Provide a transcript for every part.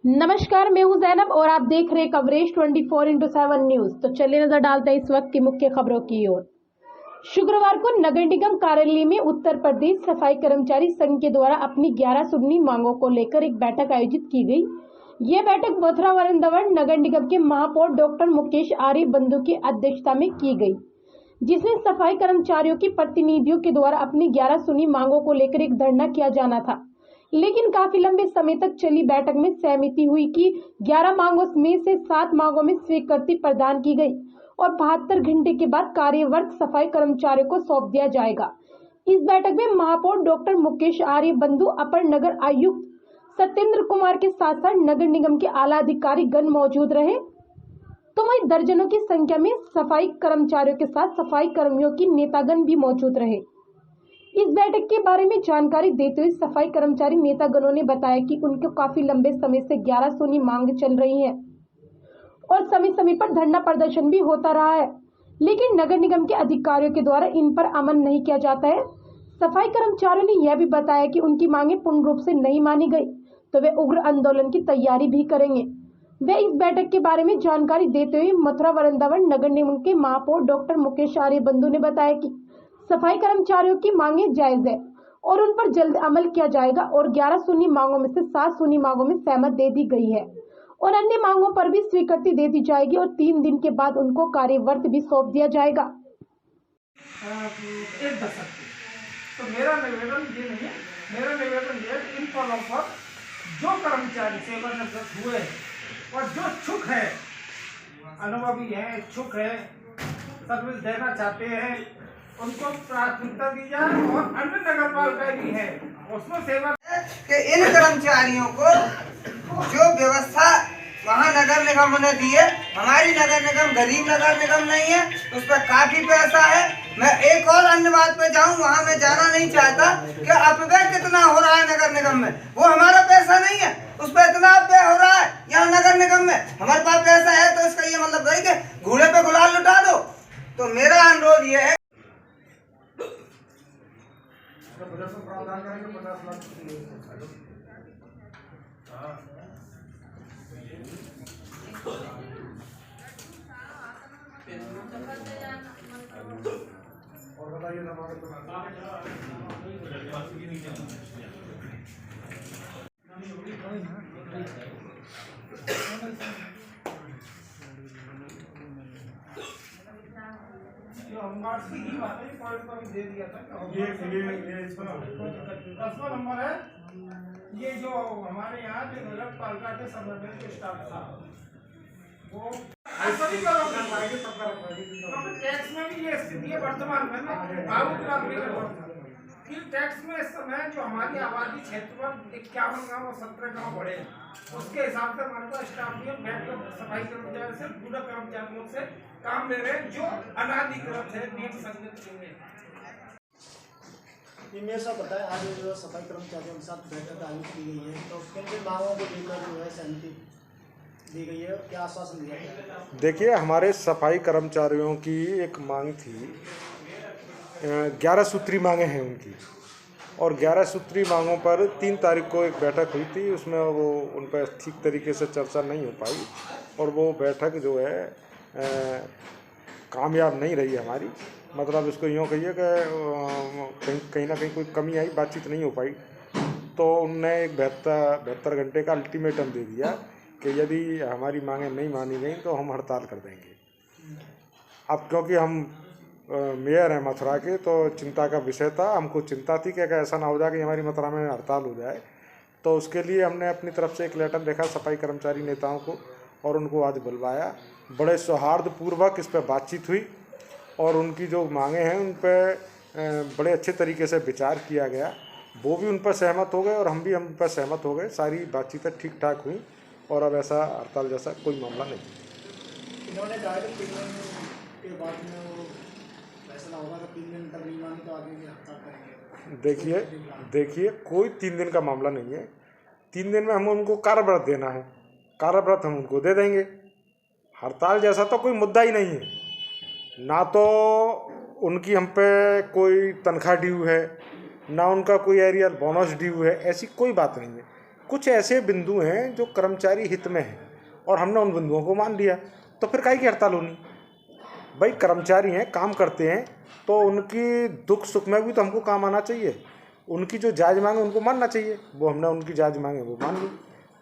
नमस्कार, मैं हूं जैनब और आप देख रहे हैं कवरेज 24x7 न्यूज। तो चलिए नजर डालते हैं इस वक्त की मुख्य खबरों की ओर। शुक्रवार को नगर निगम कार्यालय में उत्तर प्रदेश सफाई कर्मचारी संघ के द्वारा अपनी 11 सुन्नी मांगों को लेकर एक बैठक आयोजित की गई। यह बैठक मथुरा वृंदावन नगर निगम के महापौर डॉक्टर मुकेश आर्य बंधु की अध्यक्षता में की गई, जिसमें सफाई कर्मचारियों की प्रतिनिधियों के द्वारा अपनी 11 सुनी मांगों को लेकर एक धरना किया जाना था। लेकिन काफी लंबे समय तक चली बैठक में सहमति हुई कि 11 मांगों में से 7 मांगों में स्वीकृति प्रदान की गई और 72 घंटे के बाद कार्यरत सफाई कर्मचारियों को सौंप दिया जाएगा। इस बैठक में महापौर डॉक्टर मुकेश आर्य बंधु, अपर नगर आयुक्त सत्येंद्र कुमार के साथ साथ नगर निगम के आला अधिकारी गण मौजूद रहे। तो वहीं दर्जनों की संख्या में सफाई कर्मचारियों के साथ सफाई कर्मियों की नेतागण भी मौजूद रहे। इस बैठक के बारे में जानकारी देते हुए सफाई कर्मचारी नेतागणों ने बताया कि उनको काफी लंबे समय से 11 सुनी मांग चल रही है और समय समय पर धरना प्रदर्शन भी होता रहा है, लेकिन नगर निगम के अधिकारियों के द्वारा इन पर अमल नहीं किया जाता है। सफाई कर्मचारियों ने यह भी बताया कि उनकी मांगे पूर्ण रूप से नहीं मानी गई तो वे उग्र आंदोलन की तैयारी भी करेंगे। वे इस बैठक के बारे में जानकारी देते हुए मथुरा वृंदावन नगर निगम के महापौर डॉक्टर मुकेश आर्य बंधु ने बताया कि सफाई कर्मचारियों की मांगे जायज है और उन पर जल्द अमल किया जाएगा और 11 सुनी मांगों में से 7 सुनी मांगों में सहमत दे दी गई है और अन्य मांगों पर भी स्वीकृति दे दी जाएगी और 3 दिन के बाद उनको कार्यवर्त भी सौंप दिया जाएगा। एक दशक तो मेरा निवेदन ये नहीं है, मेरा निवेदन ये है कि इन पलों पर जो कर्मचारी सेवानिवृत्त हुए और जो इच्छुक है, अनुभवी है, इच्छुक है, सर्विस देना चाहते हैं, उनको प्राथमिकता दी जाए और अन्य नगरपालिका भी है उसमें सेवा कि इन कर्मचारियों को जो व्यवस्था वहाँ नगर निगम ने दी है, हमारी नगर निगम गरीब नगर निगम नहीं है, उस पर काफी पैसा है। मैं एक और अन्य बात पे जाऊँ, वहाँ मैं जाना नहीं चाहता कि अपव्यय कितना हो रहा है नगर निगम में। वो हमारा पैसा नहीं है, उस पर इतना अपव्यय हो रहा है यहाँ नगर निगम में। हमारे पास पैसा है तो इसका ये मतलब नहीं कि घोड़े पे गुलाल लुटा दो। तो मेरा अनुरोध ये है, प्रावधान करेंगे 50 लाख और बताइए दे दिया था। ये इसका 10वां नंबर है। ये जो हमारे यहाँ जो नगर पालिका के संबंध में स्टाफ था वो टैक्स में भी ये स्थिति है वर्तमान में कि टैक्स में इस समय जो हमारी आबादी क्षेत्र पर 51 गाँव और 17 गाँव बढ़े, उसके हिसाब से हमारे पास स्टाफ भी बैकअप सफाई कर्मचारी से पूरा कर्मचारियों से काम ले रहे हैं जो अनाधिकृत है, नियम संगत नहीं है। ये मेरे साथ बताया, आज जो सफाई कर्मचारियों के साथ बैठक आयोजित की गई है, तो किन किन मांगों को लेकर जो है सहमति दी गई है, क्या आश्वासन दिया गया है? देखिए, हमारे सफाई कर्मचारियों की एक मांग थी, 11 सूत्री मांगे हैं उनकी, और 11 सूत्री मांगों पर 3 तारीख को एक बैठक हुई थी। उसमें वो उन पर ठीक तरीके से चर्चा नहीं हो पाई और वो बैठक जो है कामयाब नहीं रही हमारी। मतलब इसको यूँ कहिए कि कहीं ना कहीं कोई कमी आई, बातचीत नहीं हो पाई। तो उनने एक 72 घंटे का अल्टीमेटम दे दिया कि यदि हमारी मांगें नहीं मानी गई तो हम हड़ताल कर देंगे। अब क्योंकि हम मेयर हैं मथुरा के, तो चिंता का विषय था, हमको चिंता थी कि ऐसा ना हो जाए कि हमारी मथुरा में हड़ताल हो जाए। तो उसके लिए हमने अपनी तरफ से एक लेटर लिखा सफाई कर्मचारी नेताओं को और उनको आज बुलवाया। बड़े सौहार्दपूर्वक इस पर बातचीत हुई और उनकी जो मांगे हैं उन पर बड़े अच्छे तरीके से विचार किया गया। वो भी उन पर सहमत हो गए और हम भी उन पर सहमत हो गए। सारी बातचीतें ठीक ठाक हुई और अब ऐसा हड़ताल जैसा कोई मामला नहीं। इन्होंने कहा कि 3 दिन के बाद में वो फैसला होगा, तो 3 दिन तक नहीं मानी तो आगे भी हड़ताल करेंगे। देखिए कोई 3 दिन का मामला नहीं है। 3 दिन में हम उनको कार्यव्रत देना है, कार्यव्रत हम उनको दे देंगे। हड़ताल जैसा तो कोई मुद्दा ही नहीं है, ना तो उनकी हम पे कोई तनख्वाह ड्यू है, ना उनका कोई एरियल बोनस ड्यू है, ऐसी कोई बात नहीं है। कुछ ऐसे बिंदु हैं जो कर्मचारी हित में हैं और हमने उन बिंदुओं को मान लिया, तो फिर काहे की हड़ताल होनी। भाई कर्मचारी हैं, काम करते हैं, तो उनकी दुख सुख में भी तो हमको काम आना चाहिए। उनकी जो जायज़ मांग है उनको मानना चाहिए, वो हमने उनकी जायज़ मांगे वो मान ली,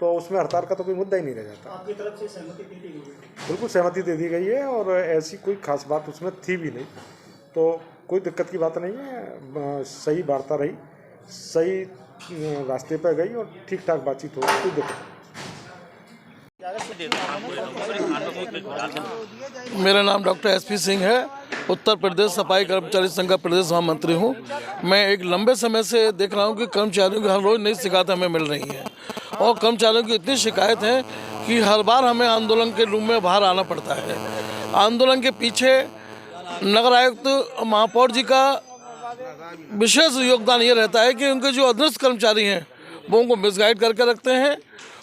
तो उसमें हड़ताल का तो कोई मुद्दा ही नहीं रह जाता। आपकी तरफ से सहमति दे दी गई है? बिल्कुल सहमति दे दी गई है और ऐसी कोई खास बात उसमें थी भी नहीं, तो कोई दिक्कत की बात नहीं है। सही वार्ता रही, सही रास्ते पर गई और ठीक ठाक बातचीत होगी, कोई दिक्कत नहीं। मेरा नाम डॉक्टर एसपी सिंह है, उत्तर प्रदेश सफाई कर्मचारी संघ का प्रदेश महामंत्री हूँ। मैं एक लंबे समय से देख रहा हूँ कि कर्मचारियों की हर रोज़ नई शिकायतें हमें मिल रही हैं और कर्मचारियों की इतनी शिकायत है कि हर बार हमें आंदोलन के रूप में बाहर आना पड़ता है। आंदोलन के पीछे नगर आयुक्त महापौर जी का विशेष योगदान ये रहता है कि उनके जो अधीनस्थ कर्मचारी हैं वो उनको मिसगाइड करके रखते हैं,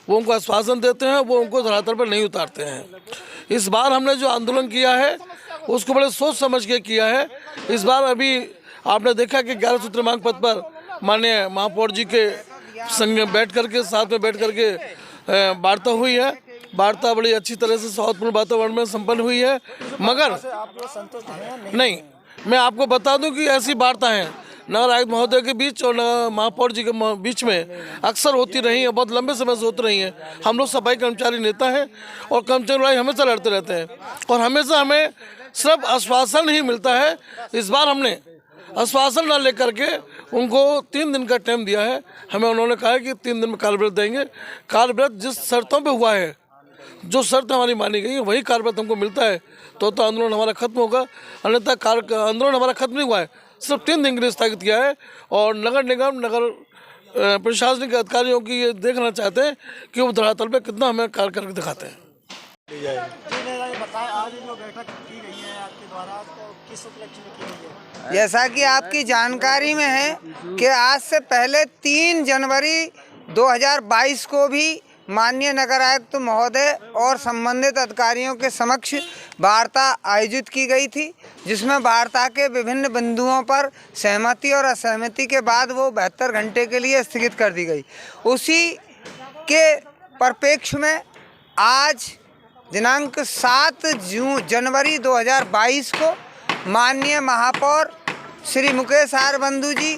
वो उनको आश्वासन देते हैं, वो उनको धरातल पर नहीं उतारते हैं। इस बार हमने जो आंदोलन किया है उसको बड़े सोच समझ के किया है। इस बार अभी आपने देखा कि 11 सूत्री मांग पत्र पर माननीय महापौर जी के संग बैठ करके साथ में बैठ करके वार्ता हुई है। वार्ता बड़ी अच्छी तरह से सौहार्दपूर्ण वातावरण में संपन्न हुई है। मगर नहीं, मैं आपको बता दूं कि ऐसी वार्ता है नगर आयुक्त महोदय के बीच और महापौर जी के बीच में अक्सर होती रही है, बहुत लंबे समय से होती रही है। हम लोग सफाई कर्मचारी नेता हैं और कर्मचारी लड़ाई हमेशा लड़ते रहते हैं और हमेशा हमें सिर्फ आश्वासन ही मिलता है। इस बार हमने आश्वासन न लेकर के उनको 3 दिन का टाइम दिया है। हमें उन्होंने कहा है कि 3 दिन में कार्यव्रत देंगे। कार्यव्रत जिस शर्तों पे हुआ है, जो शर्त हमारी मानी गई है, वही कार्यव्रत हमको मिलता है तो आंदोलन हमारा खत्म होगा। अन्यथा आंदोलन हमारा खत्म नहीं हुआ है, सिर्फ 3 दिन के लिए स्थगित किया है। और नगर निगम, नगर प्रशासनिक अधिकारियों की ये देखना चाहते हैं कि वो धरातल पे कितना हमें कार्य करके दिखाते हैं। बताएं, आज जो बैठक की गई है आपके द्वारा, तो किस उपलक्ष्य में की गई है? जैसा कि आपकी जानकारी में है कि आज से पहले 3 जनवरी 2022 को भी माननीय नगर आयुक्त महोदय और संबंधित अधिकारियों के समक्ष वार्ता आयोजित की गई थी, जिसमें वार्ता के विभिन्न बिंदुओं पर सहमति और असहमति के बाद वो 72 घंटे के लिए स्थगित कर दी गई। उसी के परिप्रेक्ष्य में आज दिनांक 7 जनवरी 2022 को माननीय महापौर श्री मुकेश आर बंधु जी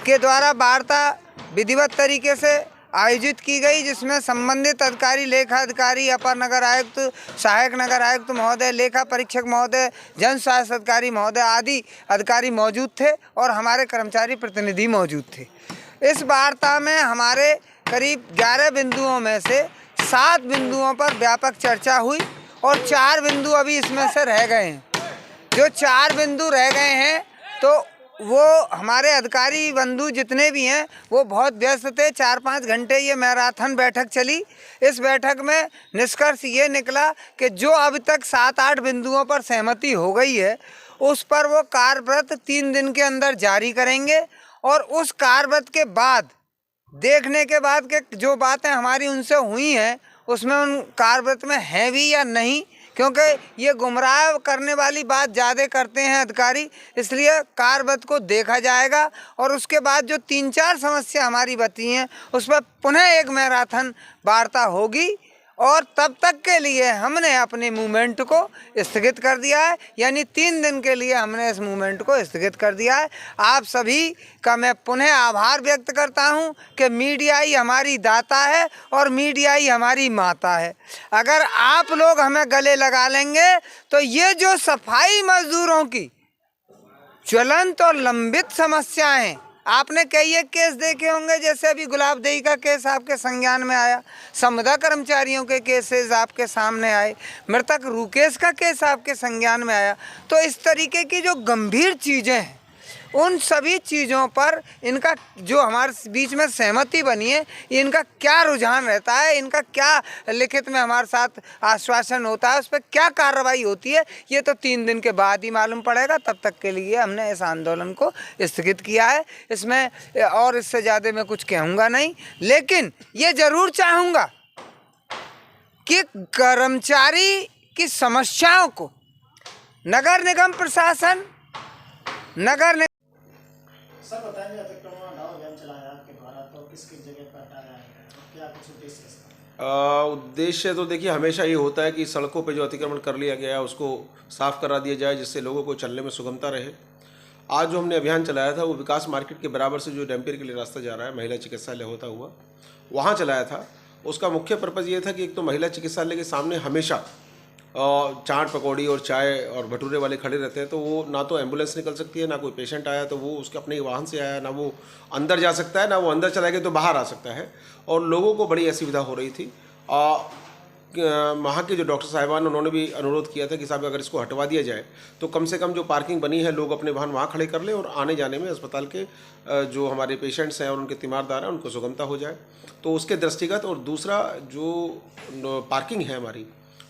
के द्वारा वार्ता विधिवत तरीके से आयोजित की गई, जिसमें संबंधित अधिकारी, लेखा अधिकारी, अपर नगर आयुक्त, सहायक नगर आयुक्त महोदय, लेखा परीक्षक महोदय, जन स्वास्थ्य अधिकारी महोदय आदि अधिकारी मौजूद थे और हमारे कर्मचारी प्रतिनिधि मौजूद थे। इस वार्ता में हमारे करीब 11 बिंदुओं में से 7 बिंदुओं पर व्यापक चर्चा हुई और 4 बिंदु अभी इसमें से रह गए हैं। जो 4 बिंदु रह गए हैं तो वो हमारे अधिकारी बंधु जितने भी हैं वो बहुत व्यस्त थे। 4-5 घंटे ये मैराथन बैठक चली। इस बैठक में निष्कर्ष ये निकला कि जो अब तक 7-8 बिंदुओं पर सहमति हो गई है उस पर वो कार्यव्रत 3 दिन के अंदर जारी करेंगे और उस कार्यव्रत के बाद देखने के बाद कि जो बातें हमारी उनसे हुई हैं उसमें उन कार्यव्रत में है भी या नहीं, क्योंकि ये गुमराह करने वाली बात ज़्यादा करते हैं अधिकारी, इसलिए कार्यव्रत को देखा जाएगा और उसके बाद जो 3-4 समस्या हमारी बची हैं उस पर पुनः एक मैराथन वार्ता होगी और तब तक के लिए हमने अपने मूवमेंट को स्थगित कर दिया है। यानी 3 दिन के लिए हमने इस मूवमेंट को स्थगित कर दिया है। आप सभी का मैं पुनः आभार व्यक्त करता हूं कि मीडिया ही हमारी दाता है और मीडिया ही हमारी माता है। अगर आप लोग हमें गले लगा लेंगे तो ये जो सफाई मजदूरों की ज्वलंत और लंबित समस्याएं हैं, आपने कई एक केस देखे होंगे, जैसे अभी गुलाबदेही का केस आपके संज्ञान में आया, संविदा कर्मचारियों के केसेस आपके सामने आए, मृतक रुकेश का केस आपके संज्ञान में आया। तो इस तरीके की जो गंभीर चीज़ें हैं उन सभी चीज़ों पर इनका जो हमारे बीच में सहमति बनी है, इनका क्या रुझान रहता है, इनका क्या लिखित में हमारे साथ आश्वासन होता है, उस पर क्या कार्रवाई होती है, ये तो 3 दिन के बाद ही मालूम पड़ेगा। तब तक के लिए हमने इस आंदोलन को स्थगित किया है। इसमें और इससे ज़्यादा मैं कुछ कहूँगा नहीं, लेकिन ये ज़रूर चाहूँगा कि कर्मचारी की समस्याओं को नगर निगम प्रशासन, नगर सर बताएंगे, अतिक्रमण हटाओ अभियान चलाया आपके द्वारा, तो किस किस जगह पर हटाया है? क्या कुछ उद्देश्य है इसका? उद्देश्य तो देखिए हमेशा ये होता है कि सड़कों पे जो अतिक्रमण कर लिया गया है उसको साफ करा दिया जाए, जिससे लोगों को चलने में सुगमता रहे। आज जो हमने अभियान चलाया था वो विकास मार्केट के बराबर से जो डैम्पियर के लिए रास्ता जा रहा है, महिला चिकित्सालय होता हुआ वहाँ चलाया था। उसका मुख्य पर्पज़ ये था कि एक तो महिला चिकित्सालय के सामने हमेशा चाट पकौड़ी और चाय और भटूरे वाले खड़े रहते हैं, तो वो ना तो एम्बुलेंस निकल सकती है, ना कोई पेशेंट आया तो वो उसके अपने वाहन से आया, ना वो अंदर जा सकता है, ना वो अंदर चला गया तो बाहर आ सकता है, और लोगों को बड़ी असुविधा हो रही थी। वहाँ के जो डॉक्टर साहिबान उन्होंने भी अनुरोध किया था कि साहब अगर इसको हटवा दिया जाए तो कम से कम जो पार्किंग बनी है लोग अपने वाहन वहाँ खड़े कर लें और आने जाने में अस्पताल के जो हमारे पेशेंट्स हैं और उनके तीमारदार हैं उनको सुगमता हो जाए। तो उसके दृष्टिगत, और दूसरा जो पार्किंग है हमारी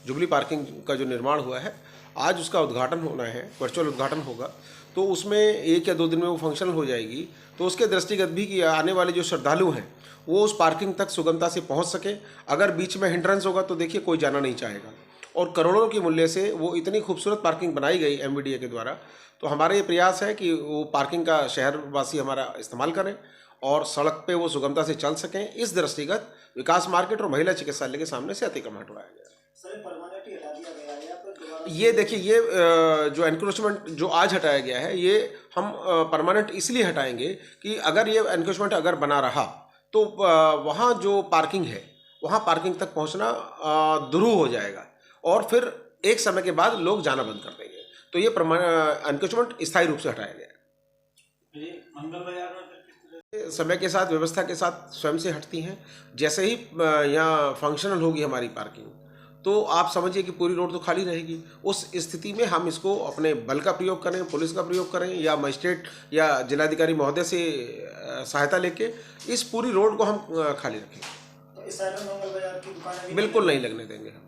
जुबली पार्किंग का जो निर्माण हुआ है, आज उसका उद्घाटन होना है, वर्चुअल उद्घाटन होगा, तो उसमें 1 या 2 दिन में वो फंक्शनल हो जाएगी। तो उसके दृष्टिगत भी कि आने वाले जो श्रद्धालु हैं वो उस पार्किंग तक सुगमता से पहुंच सके। अगर बीच में हिंड्रेंस होगा तो देखिए कोई जाना नहीं चाहेगा, और करोड़ों के मूल्य से वो इतनी खूबसूरत पार्किंग बनाई गई एमवीडीए के द्वारा। तो हमारा ये प्रयास है कि वो पार्किंग का शहरवासी हमारा इस्तेमाल करें और सड़क पे वो सुगमता से चल सकें। इस दृष्टिगत विकास मार्केट और महिला चिकित्सालय के सामने से अतिक्रमण हटवाया गया। ये देखिए, ये जो एनक्रोचमेंट जो आज हटाया गया है ये हम परमानेंट इसलिए हटाएंगे कि अगर ये एनक्रोचमेंट अगर बना रहा तो वहाँ जो पार्किंग है वहाँ पार्किंग तक पहुँचना दुरूह हो जाएगा, और फिर एक समय के बाद लोग जाना बंद कर देंगे। तो ये एनक्रोचमेंट स्थायी रूप से हटाया गया। समय के साथ, व्यवस्था के साथ स्वयं से हटती हैं। जैसे ही यहाँ फंक्शनल होगी हमारी पार्किंग तो आप समझिए कि पूरी रोड तो खाली रहेगी। उस स्थिति में हम इसको अपने बल का प्रयोग करें, पुलिस का प्रयोग करें, या मजिस्ट्रेट या जिलाधिकारी महोदय से सहायता लेके इस पूरी रोड को हम खाली रखें। तो इस साइड में मंगल बाजार की दुकानें बिल्कुल नहीं लगने देंगे हम।